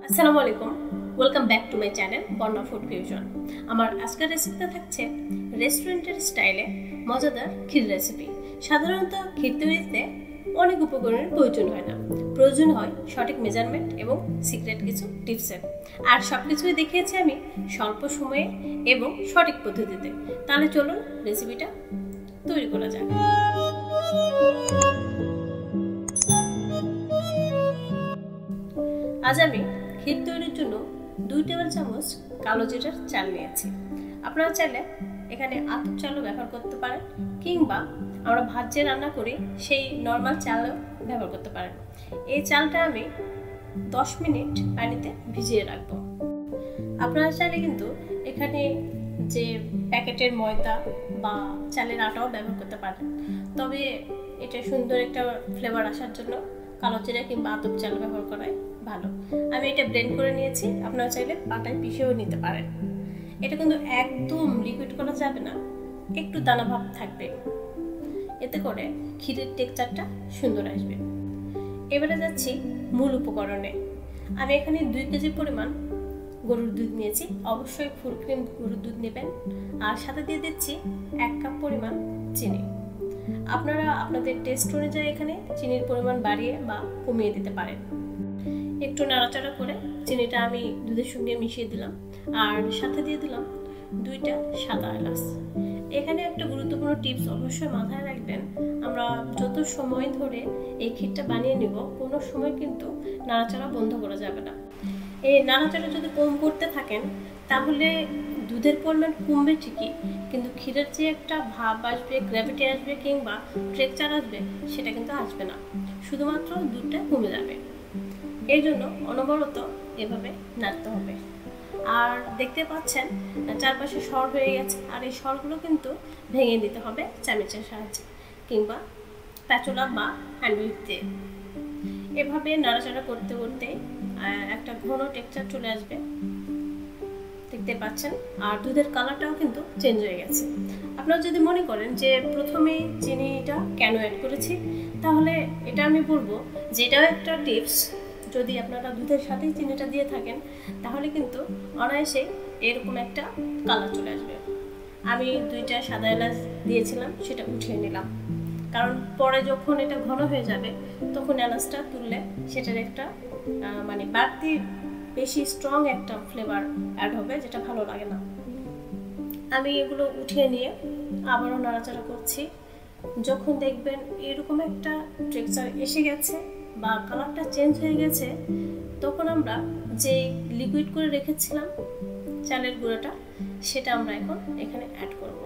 আসসালামু আলাইকুম, welcome back to my channel Borna food fusion. আমার আজকের রেসিপিতে থাকছে রেস্টুরেন্টের স্টাইলে মজাদার ক্ষীর রেসিপি। সাধারণত ক্ষীর তৈরিতে অনেক উপকরণের প্রয়োজন হয় না, প্রয়োজন হয় সঠিক মেজারমেন্ট এবং সিক্রেট কিছু টিপসের। আর সব কিছুই দেখিয়েছি আমি স্বল্প সময়ে এবং সঠিক পদ্ধতিতে। তাহলে চলুন রেসিপিটা তৈরি করা যাক। আজ আমি ক্ষীর তৈরির জন্য 2 টেবিল চামচ কালো জিরার চাল নিয়েছি। আপনারা চাইলে এখানে আতপ চালও ব্যবহার করতে পারেন, কিংবা আমরা ভাত যে রান্না করি সেই নর্মাল চালও ব্যবহার করতে পারেন। এই চালটা আমি 10 মিনিট পানিতে ভিজিয়ে রাখবো। আপনারা চাইলে কিন্তু এখানে যে প্যাকেটের ময়দা বা চালের আটাও ব্যবহার করতে পারেন, তবে এটা সুন্দর একটা ফ্লেভার আসার জন্য কালো জিরা কিংবা আতপ চাল ব্যবহার করাই ভালো। আমি এটা ব্লেন্ড করে নিয়েছি, আপনারা চাইলে পাটায় পিষেও নিতে পারেন। এটা কিন্তু একদম লিকুইড করা যাবে না, একটু দানা ভাব থাকবে, এতে করে ক্ষীরের টেক্সচারটা সুন্দর আসবে। এবারে যাচ্ছি মূল উপকরণে। আমি এখানে 2 কেজি পরিমাণ গরুর দুধ নিয়েছি, অবশ্যই ফুল ক্রিম গরুর দুধ নেবেন। আর সাথে দিয়ে দিচ্ছি 1 কাপ পরিমাণ চিনি। আপনারা আপনাদের টেস্ট অনুযায়ী এখানে চিনির পরিমাণ বাড়িয়ে বা কমিয়ে দিতে পারেন। একটু নাড়াচাড়া করে চিনিটা আমি দুধের সঙ্গে মিশিয়ে দিলাম, আর সাথে দিয়ে দিলাম 2টা সাদা এলাচ। এখানে একটা গুরুত্বপূর্ণ টিপস অবশ্যই মাথায় রাখবেন, আমরা যত সময় ধরে এই ক্ষীরটা বানিয়ে নেব, কোনো সময় কিন্তু নাড়াচাড়া বন্ধ করা যাবে না। এই নাড়াচাড়া যদি কম করতে থাকেন তাহলে দুধের পরিমাণ কমবে ঠিকই, কিন্তু ক্ষীরের যে একটা ভাব আসবে, গ্র্যাভিটি আসবে কিংবা টেক্সচার আসবে, সেটা কিন্তু আসবে না, শুধুমাত্র দুধটা কমে যাবে। এই জন্য অনবরত এভাবে নাড়তে হবে। আর দেখতে পাচ্ছেন চারপাশে সর হয়ে গেছে, আর এই সরগুলো কিন্তু ভেঙে দিতে হবে চামচের সাহায্যে কিংবা প্যাচুলা বা হ্যান্ডউইচ দিয়ে। এভাবে নাড়াচাড়া করতে করতে একটা ঘন টেক্সচার চলে আসবে, দেখতে পাচ্ছেন। আর দুধের কালারটাও কিন্তু চেঞ্জ হয়ে গেছে। আপনারা যদি মনে করেন যে প্রথমে চিনিটা কেন অ্যাড করেছি, তাহলে এটা আমি বলবো যে এটাও একটা টিপস। যদি আপনারা দুধের সাথেই চিনিটা দিয়ে থাকেন তাহলে কিন্তু অনায়াসে এরকম একটা কালার চলে আসবে। আমি 2টা সাদা এলাচ দিয়েছিলাম, সেটা উঠিয়ে নিলাম, কারণ পরে যখন এটা ঘন হয়ে যাবে তখন এলাচটা তুললে সেটার একটা বাড়তি বেশি স্ট্রং একটা ফ্লেভার অ্যাড হবে, যেটা ভালো লাগে না। আমি এগুলো উঠিয়ে নিয়ে আবারও নাড়াচাড়া করছি। যখন দেখবেন এরকম একটা টেক্সচার এসে গেছে বা কালারটা চেঞ্জ হয়ে গেছে, তখন আমরা যে লিকুইড করে রেখেছিলাম চালের গুঁড়োটা, সেটা আমরা এখন এখানে অ্যাড করব।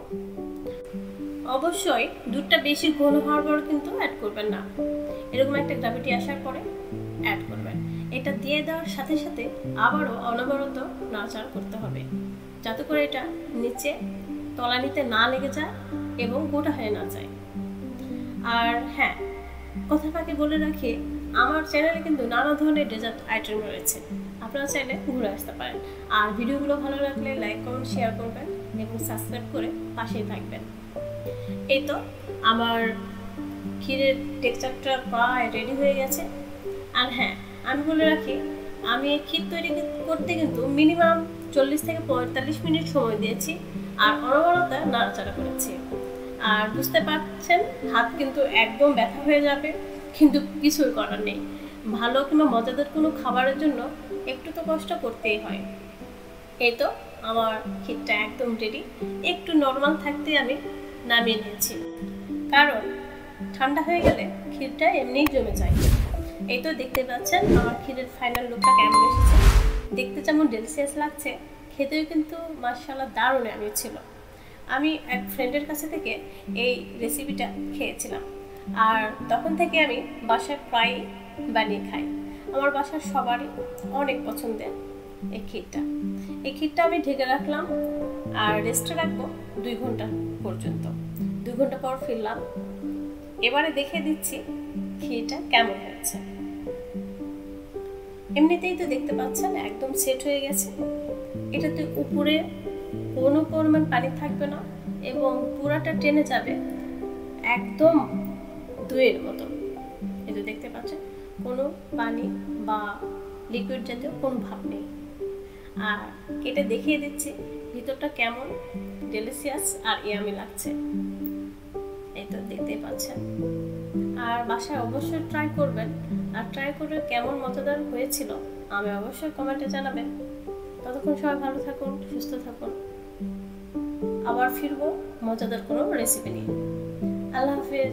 অবশ্যই দুধটা বেশি ঘন হওয়ার পর কিন্তু অ্যাড করবেন না, এরকম একটা গ্র্যাভিটি আসার পরে অ্যাড করবেন। এটা দিয়ে দেওয়ার সাথে সাথে আবারও অনবরত নাড়াচাড়া করতে হবে, যাতে করে এটা নিচে তলানিতে না লেগে যায় এবং গোটা হয়ে না যায়। আর হ্যাঁ, কথা ফাঁকে বলে রাখি, আমার চ্যানেলে কিন্তু নানা ধরনের ডেজার্ট আইটেম রয়েছে, আপনারা চাইলে ঘুরে আসতে পারেন। আর ভিডিওগুলো ভালো লাগলে লাইক কমেন্ট শেয়ার করবেন এবং সাবস্ক্রাইব করে পাশেই থাকবেন। এই তো আমার ক্ষীরের টেক্সচারটা প্রায় রেডি হয়ে গেছে। আর হ্যাঁ, আমি বলে রাখি, আমি এই ক্ষীর তৈরি করতে কিন্তু মিনিমাম 40 থেকে 45 মিনিট সময় দিয়েছি, আর অনবরত নাড়াচাড়া করেছি। আর বুঝতে পারছেন হাত কিন্তু একদম ব্যথা হয়ে যাবে, কিন্তু কিছুই করার নেই। ভালো কিংবা মজাদার কোনো খাবারের জন্য একটু তো কষ্ট করতেই হয়। এই তো আমার ক্ষীরটা একদম রেডি। একটু নর্মাল থাকতে আমি নামিয়ে নিয়েছি, কারণ ঠান্ডা হয়ে গেলে ক্ষীরটা এমনিই জমে যায়। এই তো দেখতে পাচ্ছেন আমার ক্ষীরের ফাইনাল লুকটা কেমন এসেছে। দেখতে যেমন ডেলিশিয়াস লাগছে, খেতেও কিন্তু মাশাআল্লাহ দারুণ ছিল। আমি এক ফ্রেন্ডের কাছে থেকে এই রেসিপিটা খেয়েছিলাম, আর তখন থেকে আমি বাসায় প্রায় বানিয়ে খাই। আমার বাসার সবারই অনেক পছন্দের এই ক্ষীরটা। এই ক্ষীরটা আমি ঢেকে রাখলাম আর রেস্টে রাখবো 2 ঘন্টা পর্যন্ত। 2 ঘন্টা পর ফিরলাম, এবারে দেখে দিচ্ছি ক্ষীরটা কেমন হয়েছে। এমনিতেই তো দেখতে পাচ্ছেন একদম সেট হয়ে গেছে। এটাতে উপরে কোনো পরিমাণ পানি থাকবে না এবং পুরাটা টেনে যাবে একদম দইয়ের মতো। এই যে দেখতে পাচ্ছেন কোনো পানি বা লিকুইড জাতীয় কোনো ভাব নেই। আর কেটে দেখিয়ে দিচ্ছি ভিতরটা কেমন ডেলিশিয়াস আর ইয়ামি লাগছে। এই তো দেখতেই পাচ্ছেন। আর বাসায় অবশ্যই ট্রাই করবেন, আর ট্রাই করে কেমন মজাদার হয়েছিল আমি অবশ্যই কমেন্টে জানাবেন। ততক্ষণ সবাই ভালো থাকুন, সুস্থ থাকুন। আবার ফিরবো মজাদার কোনো রেসিপি নিয়ে। আল্লাহ হাফেজ।